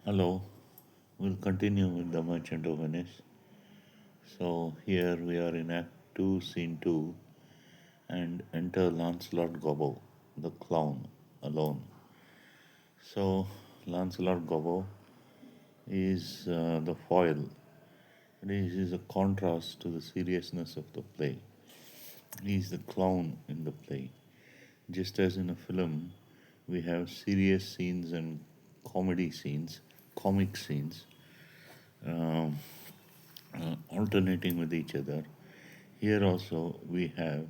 Hello, we'll continue with The Merchant of Venice. So, here we are in Act 2, Scene 2, and enter Lancelot Gobbo, the clown, alone. So, Lancelot Gobbo is the foil. Is a contrast to the seriousness of the play. He is the clown in the play. Just as in a film, we have serious scenes and comedy scenes, comic scenes, um, alternating with each other. Here also we have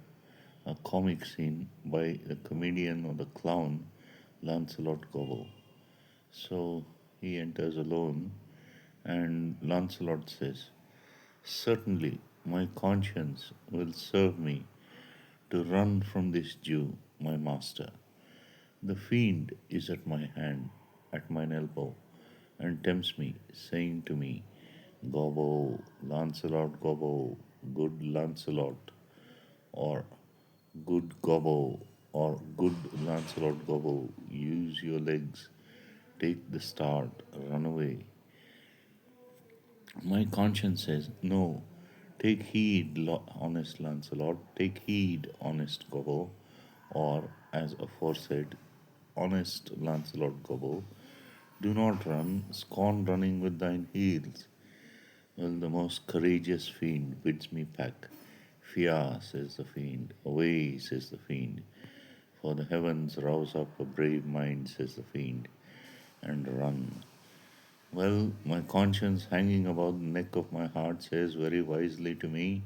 a comic scene by the comedian or the clown Lancelot Gobbo. So he enters alone, and Lancelot says, "Certainly, my conscience will serve me to run from this Jew, my master. The fiend is at my hand, at mine elbow, and tempts me, saying to me, Gobbo, Lancelot Gobbo, good Lancelot, or good Gobbo, or good Lancelot Gobbo, use your legs, take the start, run away. My conscience says, no, take heed, honest Lancelot, take heed, honest Gobbo, or as aforesaid, honest Lancelot Gobbo, do not run, scorn running with thine heels. Well, the most courageous fiend bids me pack. Fear, says the fiend. Away, says the fiend. For the heavens rouse up a brave mind, says the fiend, and run. Well, my conscience hanging about the neck of my heart says very wisely to me,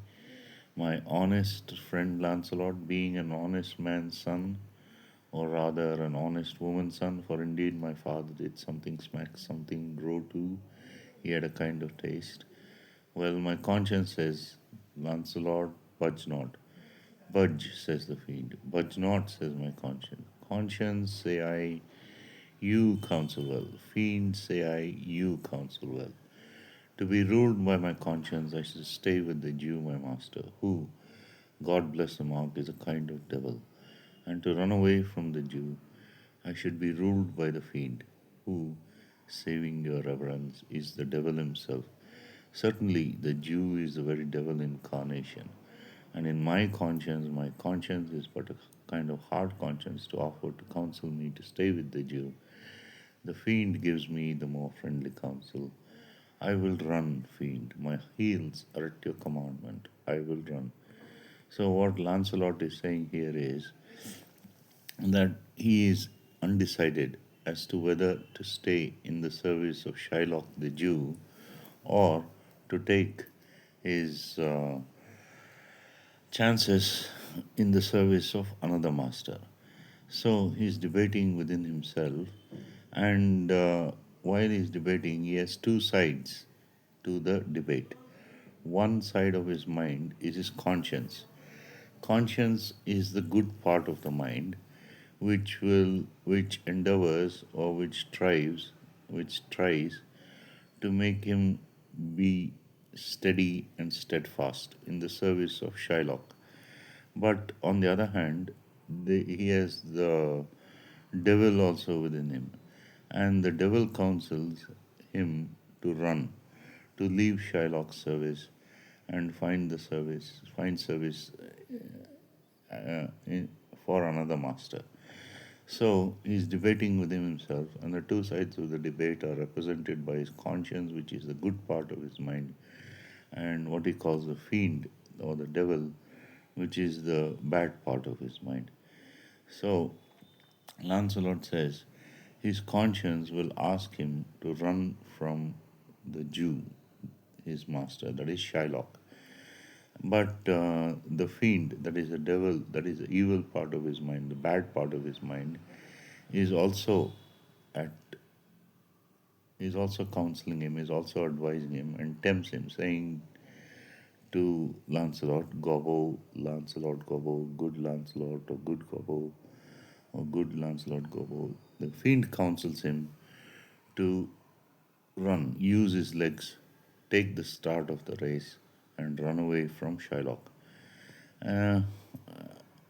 my honest friend Lancelot, being an honest man's son, or rather an honest woman's son, for indeed my father did something smack, something grow too. He had a kind of taste. Well, my conscience says, Lancelot, budge not. Budge, says the fiend. Budge not, says my conscience. Conscience, say I, you counsel well. Fiend, say I, you counsel well. To be ruled by my conscience, I should stay with the Jew, my master, who, God bless the mark, is a kind of devil. And to run away from the Jew, I should be ruled by the fiend, who, saving your reverence, is the devil himself. Certainly, the Jew is the very devil incarnation. And in my conscience is but a kind of hard conscience to offer to counsel me to stay with the Jew. The fiend gives me the more friendly counsel. I will run, fiend. My heels are at your commandment. I will run. So, what Lancelot is saying here is that he is undecided as to whether to stay in the service of Shylock the Jew or to take his chances in the service of another master. So he's debating within himself, and while he's debating, he has two sides to the debate. One side of his mind is his conscience. Conscience is the good part of the mind, which endeavors or which tries to make him be steady and steadfast in the service of Shylock. But on the other hand, he has the devil also within him, and the devil counsels him to run, to leave Shylock's service and find service in, for another master. So he's debating within himself, and the two sides of the debate are represented by his conscience, which is the good part of his mind, and what he calls the fiend or the devil, which is the bad part of his mind. So Lancelot says his conscience will ask him to run from the Jew, his master, that is Shylock. But the fiend, that is the devil, that is the evil part of his mind, the bad part of his mind, is also at is also counseling him, is also advising him, and tempts him, saying to Lancelot, Gobbo, Lancelot Gobbo, good Lancelot, or good Gobbo, or good Lancelot Gobbo. The fiend counsels him to run, use his legs, take the start of the race, and run away from Shylock. Uh,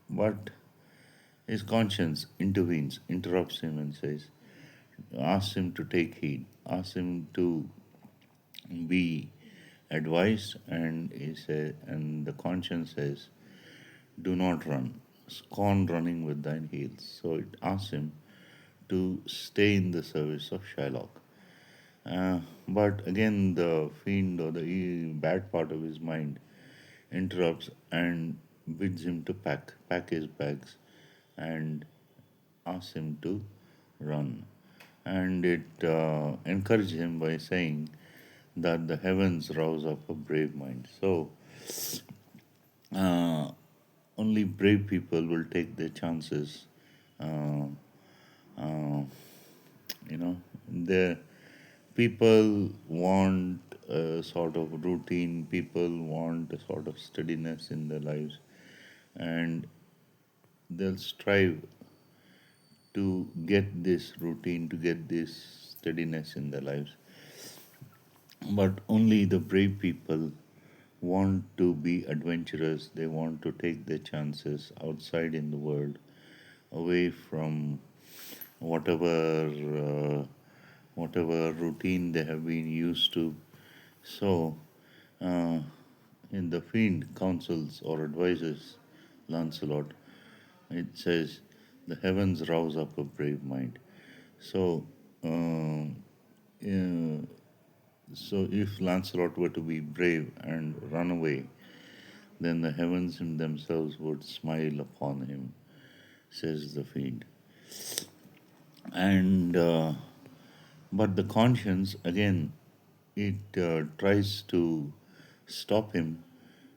but his conscience intervenes, interrupts him, and says, asks him to take heed, asks him to be advised, and he said, and the conscience says, "Do not run, scorn running with thine heels." So it asks him to stay in the service of Shylock. But again, the fiend or the bad part of his mind interrupts and bids him to pack his bags, and asks him to run. And it encouraged him by saying that the heavens rouse up a brave mind. So uh, only brave people will take their chances. Uh, uh, the people want a sort of routine. People want a sort of steadiness in their lives, and they'll strive to get this routine, to get this steadiness in their lives. But only the brave people want to be adventurous. They want to take their chances outside in the world, away from whatever whatever routine they have been used to. So, uh, in the fiend counsels or advises Lancelot, it says, "The heavens rouse up a brave mind." So, uh, so if Lancelot were to be brave and run away, then the heavens in themselves would smile upon him, says the fiend. And but the conscience again, it tries to stop him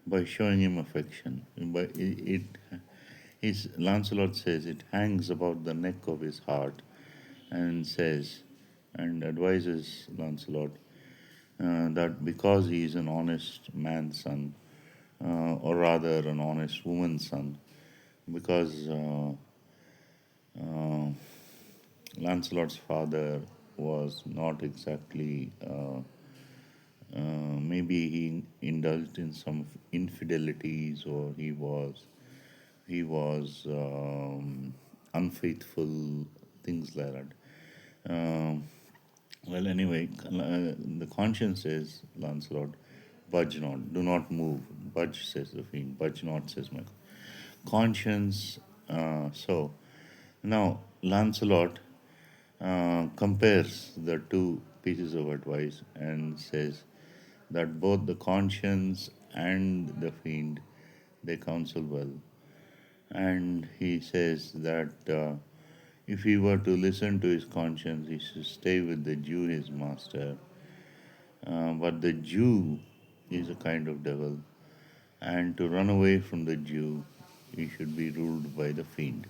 by showing him affection. By his Lancelot says it hangs about the neck of his heart, and says and advises Lancelot that because he is an honest man's son, or rather an honest woman's son, because uh, Lancelot's father was not exactly, maybe he indulged in some infidelities, or he was unfaithful, things like that. Um, well, anyway, the conscience says, Lancelot, budge not, do not move. Budge, says the fiend. Budge not, says my conscience. So now Lancelot compares the two pieces of advice and says that both the conscience and the fiend, they counsel well. And he says that if he were to listen to his conscience, he should stay with the Jew, his master. But the Jew is a kind of devil, and to run away from the Jew, he should be ruled by the fiend,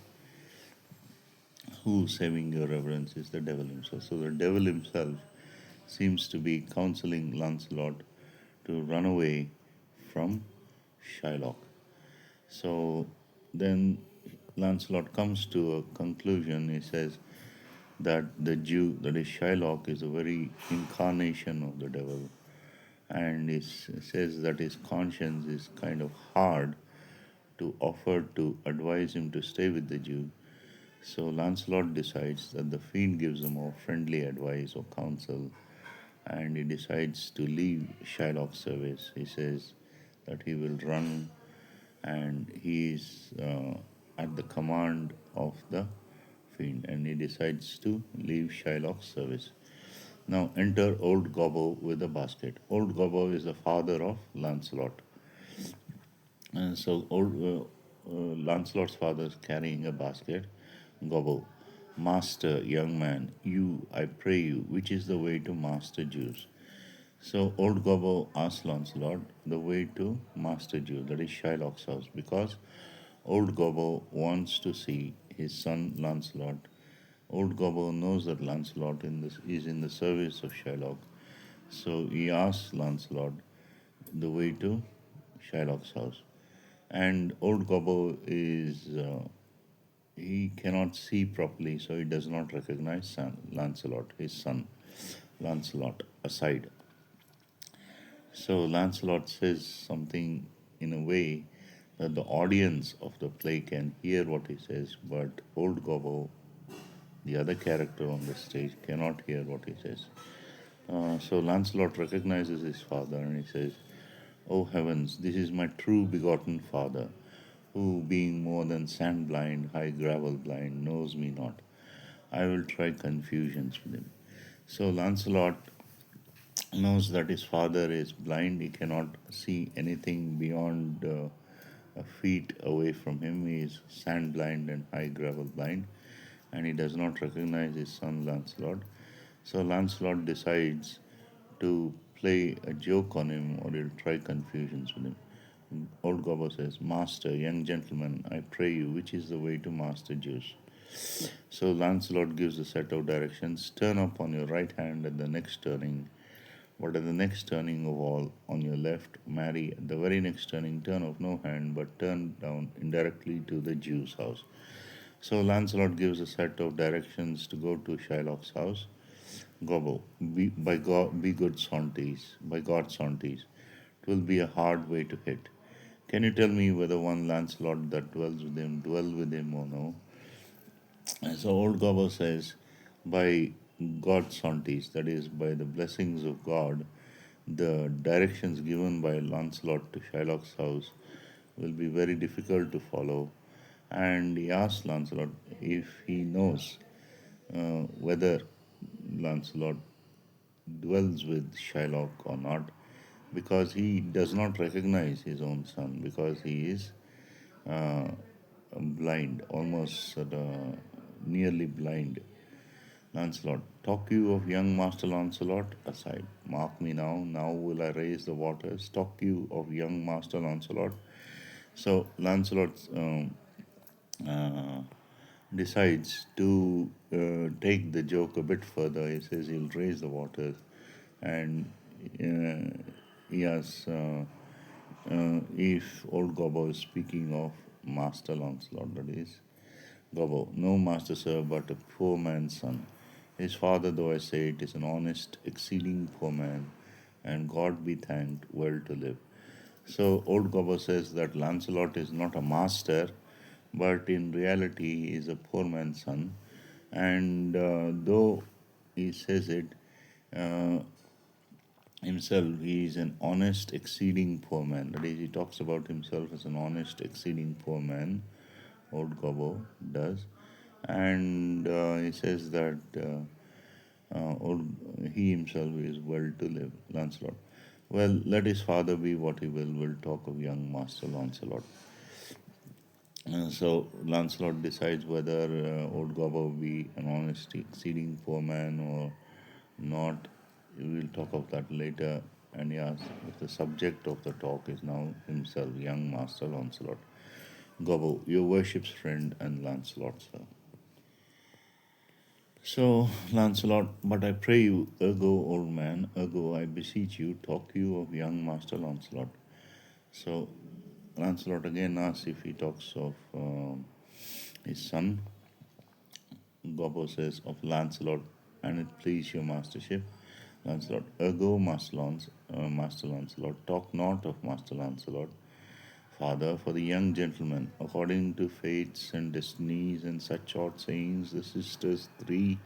who, saving your reverence, is the devil himself. So the devil himself seems to be counseling Lancelot to run away from Shylock. So then Lancelot comes to a conclusion. He says that the Jew, that is Shylock, is a very incarnation of the devil, and he says that his conscience is kind of hard to offer to advise him to stay with the Jew. So Lancelot decides that the fiend gives him more friendly advice or counsel, and he decides to leave Shylock's service. He says that he will run, and he is at the command of the fiend, and he decides to leave Shylock's service. Now enter old Gobbo with a basket. Old Gobbo is the father of Lancelot. And so Lancelot's father is carrying a basket. Gobbo, Master, young man, you, I pray you, which is the way to Master Jews? So old Gobbo asks Lancelot the way to Master Jew, that is Shylock's house, because old Gobbo wants to see his son Lancelot. Old Gobbo knows that Lancelot is in the service of Shylock, so he asks Lancelot the way to Shylock's house. And old Gobbo is he cannot see properly, so he does not recognize Lancelot, his son Lancelot, aside. So Lancelot says something in a way that the audience of the play can hear what he says, but old Gobbo, the other character on the stage, cannot hear what he says. So Lancelot recognizes his father and he says, "O heavens, this is my true begotten father, who, being more than sand blind, high gravel blind, knows me not. I will try confusions with him." So Lancelot knows that his father is blind. He cannot see anything beyond a feet away from him. He is sand blind and high gravel blind, and he does not recognize his son Lancelot. So Lancelot decides to play a joke on him, or he'll try confusions with him. Old Gobbo says, "Master, young gentleman, I pray you, which is the way to Master Juice?" So Lancelot gives a set of directions. Turn up on your right hand at the next turning, but at the next turning of all, on your left, marry. At the very next turning, turn off no hand, but turn down indirectly to the Jew's house. So Lancelot gives a set of directions to go to Shylock's house. Gobbo, be good Saunties, by God Saunties. 'Twill be a hard way to hit. Can you tell me whether one Lancelot that dwell with him or no? And so old Gobbo says, by God Saunties, that is, by the blessings of God, the directions given by Lancelot to Shylock's house will be very difficult to follow. And he asks Lancelot if he knows whether Lancelot dwells with Shylock or not, because he does not recognize his own son, because he is uh, blind, almost nearly blind. Lancelot, talk you of young Master Lancelot aside. Mark me now will I raise the waters. Talk you of young Master Lancelot. So Lancelot uh, decides to take the joke a bit further. He says he'll raise the waters, and he asks if old Gobbo is speaking of Master Lancelot, that is. Gobbo, no master, sir, but a poor man's son. His father, though I say it, is an honest, exceeding poor man, and God be thanked, well to live. So old Gobbo says that Lancelot is not a master, but in reality he is a poor man's son. And though he says it uh, himself, he is an honest, exceeding poor man. That is, he talks about himself as an honest, exceeding poor man. Old Gobbo does, and he says that old, he himself is well to live. Lancelot. Well, let his father be what he will talk of young Master Lancelot. So Lancelot decides whether old Gobbo be an honest, exceeding poor man or not. We'll talk of that later. And he asks if the subject of the talk is now himself, young Master Lancelot. Gobbo, your worship's friend and Lancelot, sir. So, Lancelot, but I pray you, ergo, old man, ergo, I beseech you, talk you of young Master Lancelot. So, Lancelot again asks if he talks of his son. Gobbo says of Lancelot, and it please your mastership. Lancelot, ergo, Master Lancelot, talk not of Master Lancelot, Father, for the young gentleman, according to fates and destinies and such odd sayings, the sisters three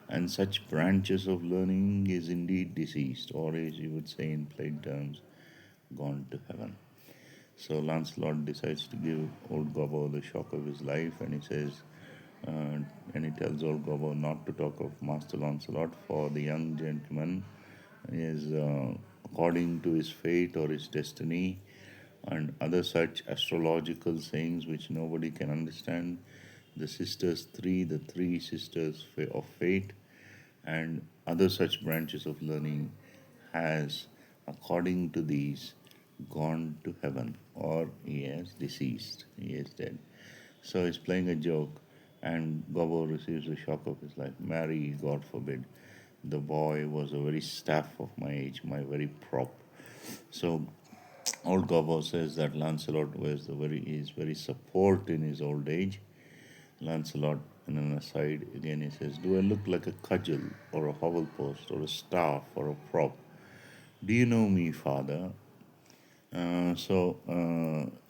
and such branches of learning is indeed deceased, or as you would say in plain terms, gone to heaven. So Lancelot decides to give old Gobbo the shock of his life, and he says, uh, and he tells old Gobbo not to talk of Master Lancelot, for the young gentleman is according to his fate or his destiny and other such astrological sayings which nobody can understand. The sisters three, the three sisters of fate, and other such branches of learning has, according to these, gone to heaven, or he has deceased, he is dead. So he's playing a joke, and Gobbo receives a shock of his life. Marry, God forbid. The boy was a very staff of my age, my very prop. So old Gobbo says that Lancelot is very support in his old age. Lancelot, in an aside, again he says, "Do I look like a cudgel or a hovel post or a staff or a prop? Do you know me, father?"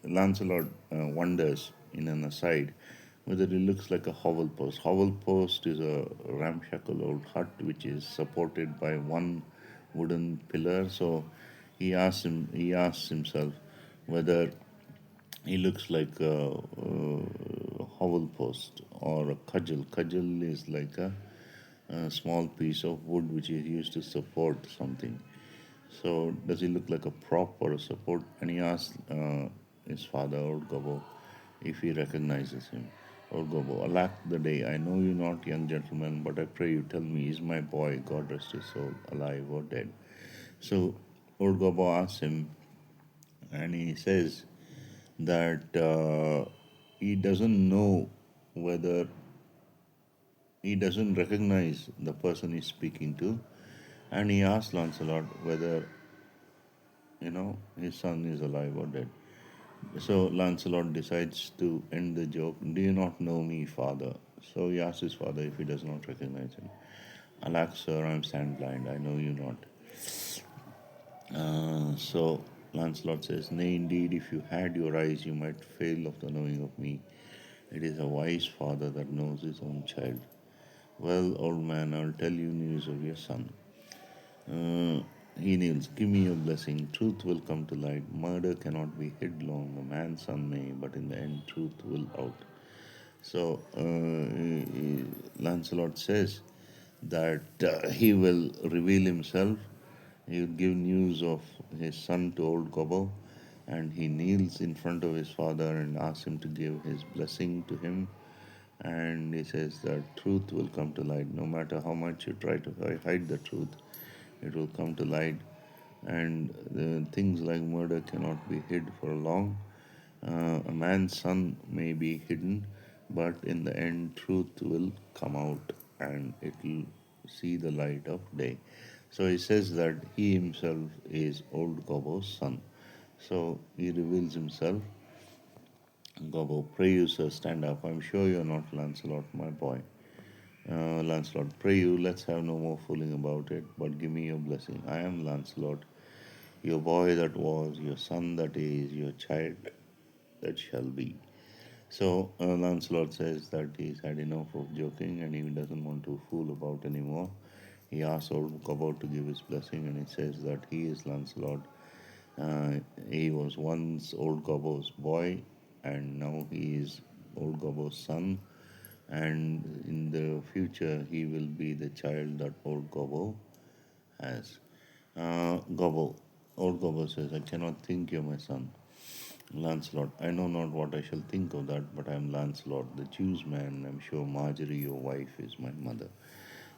Lancelot wonders, in an aside, whether he looks like a hovel post. Hovel post is a ramshackle old hut which is supported by one wooden pillar. So he asks himself whether he looks like a hovel post or a cudgel. Cudgel is like a small piece of wood which is used to support something. So does he look like a prop or a support? And he asks his father, Old Gobbo, if he recognizes him. Old Gobbo, alack the day, I know you not, young gentleman, but I pray you tell me, is my boy, God rest his soul, alive or dead? So Old Gobbo asks him, and he says that he doesn't know whether he doesn't recognize the person he's speaking to, and he asks Lancelot whether his son is alive or dead. So Lancelot decides to end the joke. Do you not know me, father? So he asks his father if he does not recognize him. Alack, sir, I am sand blind. I know you not. So Lancelot says, nay, indeed, if you had your eyes, you might fail of the knowing of me. It is a wise father that knows his own child. Well, old man, I'll tell you news of your son. Uh, he kneels, give me your blessing. Truth will come to light. Murder cannot be hid long. A man's son may, but in the end, truth will out. So Lancelot says that he will reveal himself. He will give news of his son to old Gobbo, and he kneels in front of his father and asks him to give his blessing to him. And he says that truth will come to light. No matter how much you try to hide the truth, it will come to light. And things like murder cannot be hid for long. A man's son may be hidden, but in the end, truth will come out and it will see the light of day. So he says that he himself is old Gobbo's son. So he reveals himself. Gobbo, pray you, sir, stand up. I'm sure you're not Lancelot, my boy. Lancelot, pray you, let's have no more fooling about it, but give me your blessing. I am Lancelot, your boy that was, your son that is, your child that shall be. So Lancelot says that he's had enough of joking and he doesn't want to fool about anymore. He asks old Gobbo to give his blessing and he says that he is Lancelot. Uh, he was once old Gobbo's boy and now he is old Gobbo's son. And in the future, he will be the child that old Gobbo has. Gobbo, old Gobbo says, I cannot think you're my son. Lancelot, I know not what I shall think of that, but I am Lancelot, the Jew's man. I'm sure Marjorie, your wife, is my mother.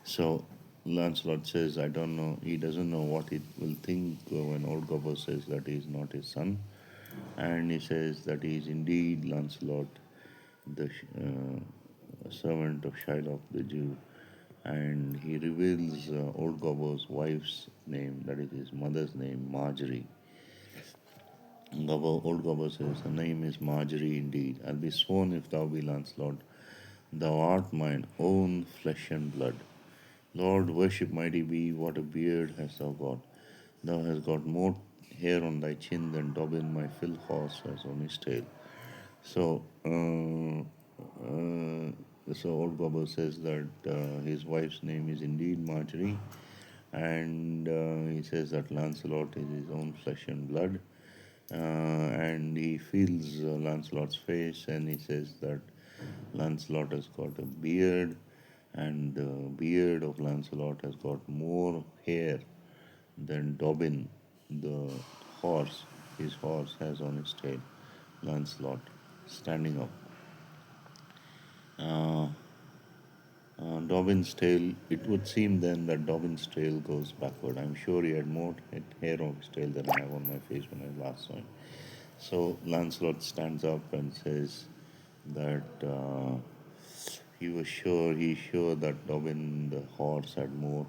So Lancelot says, I don't know, he doesn't know what he will think when old Gobbo says that he is not his son. And he says that he is indeed Lancelot, the servant of Shylock the Jew. And he reveals old Gobbo's wife's name, that is his mother's name, Marjorie. Old Gobbo says, her name is Marjorie indeed. I'll be sworn if thou be Lancelot, thou art mine own flesh and blood. Lord, worship mighty be, what a beard hast thou got. Thou hast got more hair on thy chin than Dobbin, my Phil horse, has on his tail. So, so old Gobbo says that his wife's name is indeed Marjorie, and he says that Lancelot is his own flesh and blood, and he feels Lancelot's face, and he says that Lancelot has got a beard, and the beard of Lancelot has got more hair than Dobbin, the horse, his horse has on his tail. Lancelot standing up. Uh, Dobbin's tail, it would seem then that Dobbin's tail goes backward. I'm sure he had more hair on his tail than I have on my face when I last saw him. So Lancelot stands up and says that he's sure that Dobbin the horse had more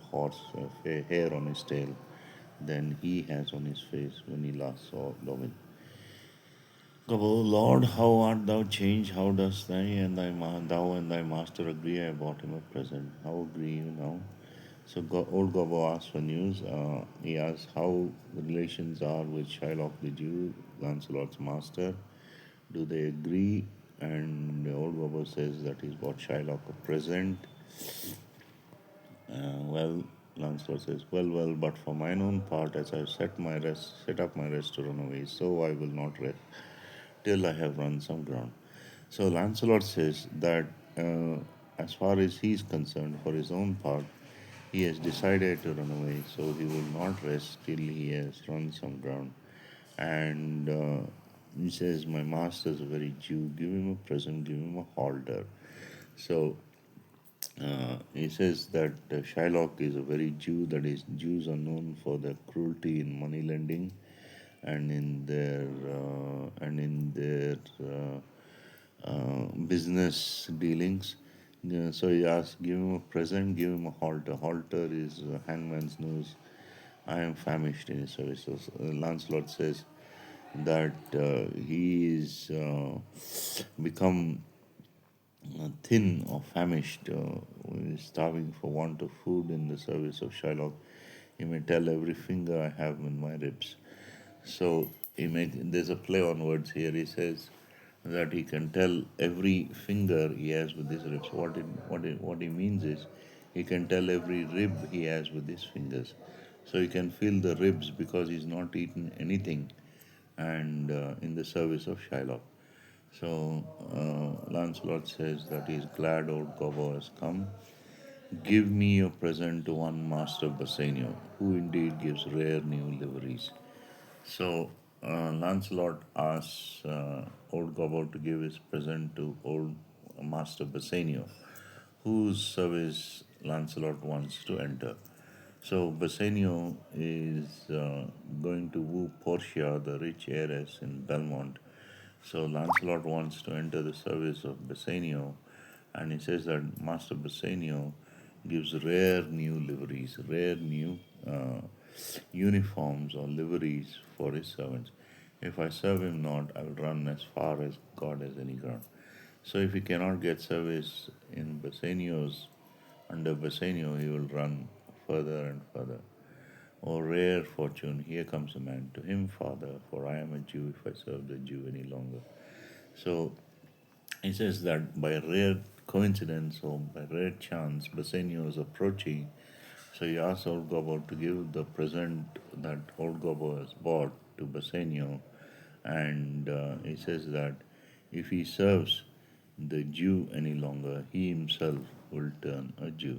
hair on his tail than he has on his face when he last saw Dobbin. O Lord, how art thou changed? How dost thou and thy master agree? I bought him a present. How agree you now? So old Gobbo asks for news. He asks how the relations are with Shylock the Jew, Lancelot's master. Do they agree? And old Gobbo says that he's bought Shylock a present. Well, Lancelot says, "Well, well, but for mine own part, as I have set up my rest to run away, so I will not rest till I have run some ground." So Lancelot says that as far as he is concerned, for his own part, he has decided to run away, so he will not rest till he has run some ground. And he says, "My master is a very Jew. Give him a present. Give him a halter." So he says that Shylock is a very Jew. That is, Jews are known for their cruelty in money lending and in their business dealings. Yeah, so he asks, "Give him a present, give him a halter." Halter is hangman's noose. "I am famished in his service." So Lancelot says that he is become thin or famished, is starving for want of food in the service of Shylock. He may tell every finger I have in my ribs. So there's a play on words here. He says that he can tell every finger he has with his ribs. What he means is he can tell every rib he has with his fingers. So he can feel the ribs because he's not eaten anything and in the service of Shylock. So Lancelot says that he's glad old Gobbo has come. "Give me your present to one Master Bassanio, who indeed gives rare new liveries." So Lancelot asks old Gobbo to give his present to old Master Bassanio, whose service Lancelot wants to enter. So Bassanio is going to woo Portia, the rich heiress in Belmont. So Lancelot wants to enter the service of Bassanio, and he says that Master Bassanio gives rare new liveries, rare new uniforms or liveries for his servants. "If I serve him not, I will run as far as God has any ground." So if he cannot get service in Bassanio's under Bassanio, he will run further and further. "O rare fortune, here comes a man. To him, Father, for I am a Jew if I serve the Jew any longer." So he says that by rare coincidence or by rare chance, Bassanio is approaching. So he asks old Gobbo to give the present that old Gobbo has bought to Bassanio, and he says that if he serves the Jew any longer, he himself will turn a Jew.